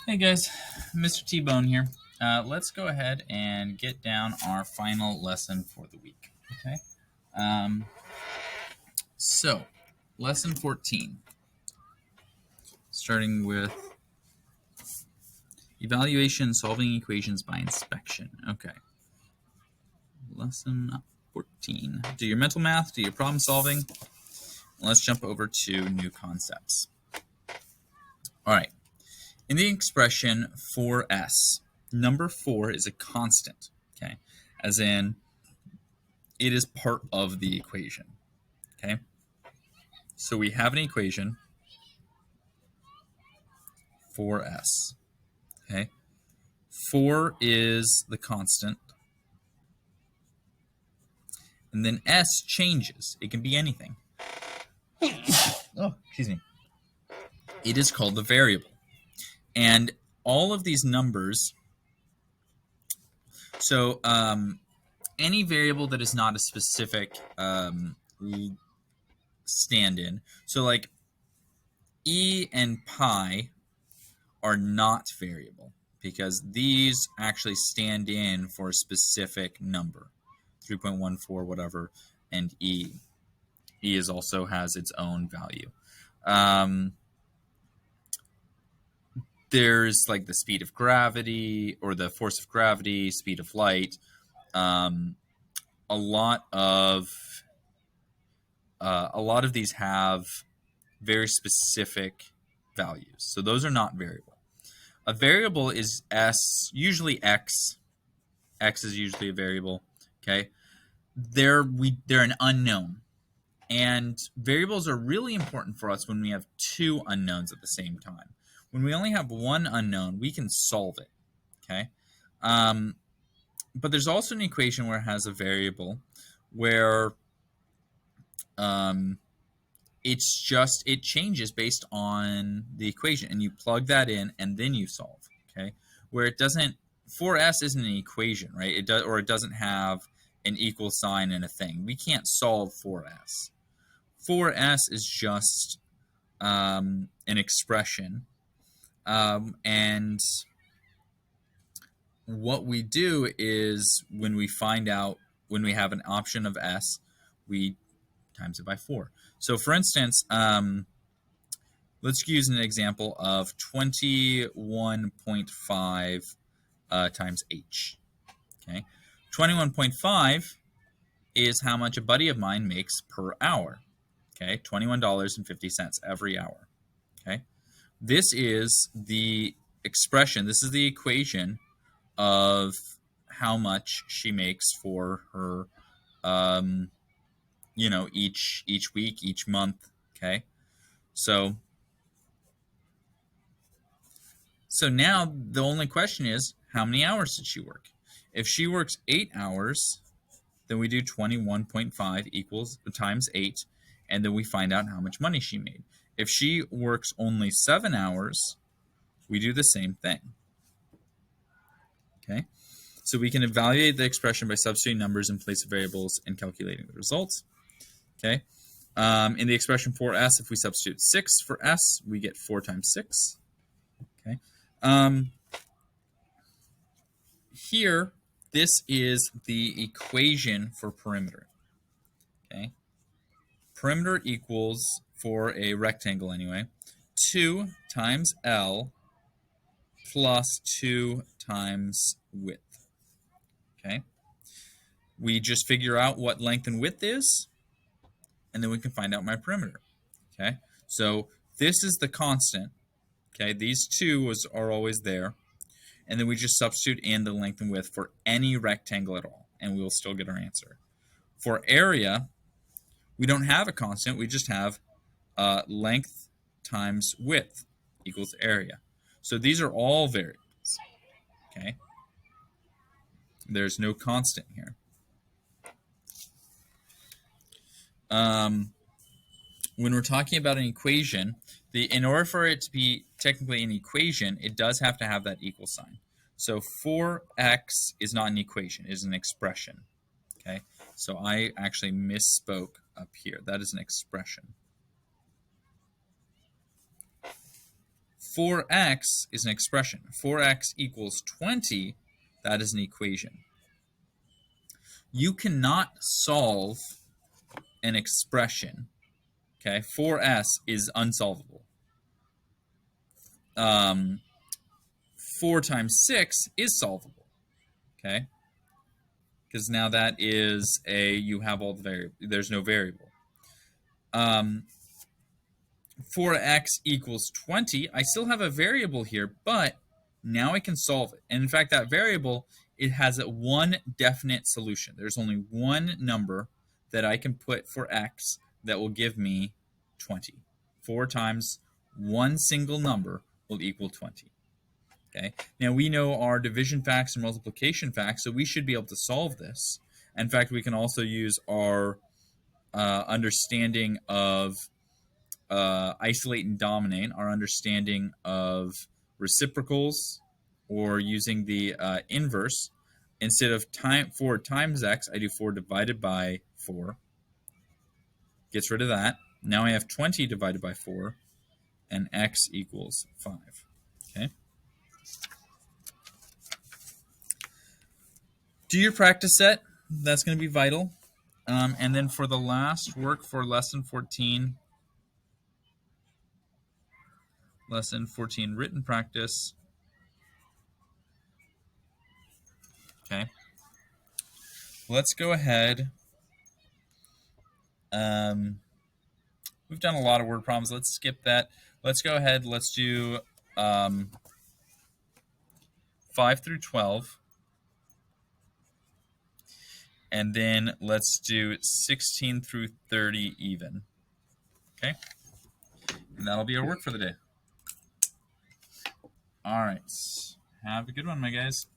Hey guys, Mr. T-Bone here. Let's go ahead and get down our final lesson for the week. Okay. Um, so, lesson 14, starting with evaluation solving equations by inspection. Okay. Lesson 14. Do your mental math, do your problem solving. Let's jump over to new concepts. All right. In the expression 4s, number 4 is a constant. Okay. As in, it is part of the equation. Okay. So we have an equation 4s. Okay. 4 is the constant. And then s changes. It can be anything. Oh, excuse me. It is called the variable. And all of these numbers, so any variable that is not a specific stand-in, so like e and pi are not variable because these actually stand in for a specific number, 3.14 whatever, and e is also has its own value. There's like the speed of gravity or the force of gravity, speed of light. A lot of these have very specific values, so those are not variable. A variable is s, usually x. X is usually a variable. Okay, they're an unknown, and variables are really important for us when we have two unknowns at the same time. When we only have one unknown, we can solve it. Okay, but there's also an equation where it has a variable where it changes based on the equation, and you plug that in and then you solve. Okay, where it doesn't, 4s isn't an equation, right? It doesn't have an equal sign and a thing. We can't solve 4s. 4s is just an expression, and what we do is when we have an option of s, we times it by 4. So for instance, let's use an example of 21.5 times h. Okay, 21.5 is how much a buddy of mine makes per hour. Okay, $21.50 every hour. Okay, this is the expression. This is the equation of how much she makes for her, each week, each month. Okay, so now the only question is, how many hours did she work? If she works 8 hours, then we do 21.5 equals times 8, and then we find out how much money she made. If she works only 7 hours, we do the same thing. Okay, so we can evaluate the expression by substituting numbers in place of variables and calculating the results. Okay, in the expression 4s, if we substitute 6 for s, we get 4 times 6. Okay, here, this is the equation for perimeter. Okay, perimeter equals, for a rectangle anyway, 2 times L plus 2 times width. Okay, we just figure out what length and width is, and then we can find out my perimeter. Okay, so this is the constant. Okay, these two are always there, and then we just substitute in the length and width for any rectangle at all, and we will still get our answer. For area, we don't have a constant. We just have length times width equals area. So these are all variables. Okay, there's no constant here. When we're talking about an equation, in order for it to be technically an equation, it does have to have that equal sign. So 4x is not an equation, it is an expression. Okay, so I actually misspoke up here. That is an expression. 4x is an expression. 4x equals 20, that is an equation. You cannot solve an expression. Okay, 4s is unsolvable. 4 times 6 is solvable. Okay, because now that is you have all the variable. There's no variable. 4x equals 20. I still have a variable here, but now I can solve it. And in fact, that variable, it has one definite solution. There's only one number that I can put for x that will give me 20. 4 times one single number will equal 20. Okay. Now we know our division facts and multiplication facts, so we should be able to solve this. In fact, we can also use our understanding of isolate and dominate, our understanding of reciprocals, or using the inverse. Instead of 4 times x, I do 4 divided by 4. Gets rid of that. Now I have 20 divided by 4, and x equals 5. Okay. Do your practice set. That's going to be vital. And then for the last work for lesson 14, written practice. Okay. Let's go ahead. We've done a lot of word problems. Let's skip that. Let's go ahead. Let's do 5 through 12. And then let's do 16 through 30 even. Okay? And that'll be our work for the day. All right. Have a good one, my guys.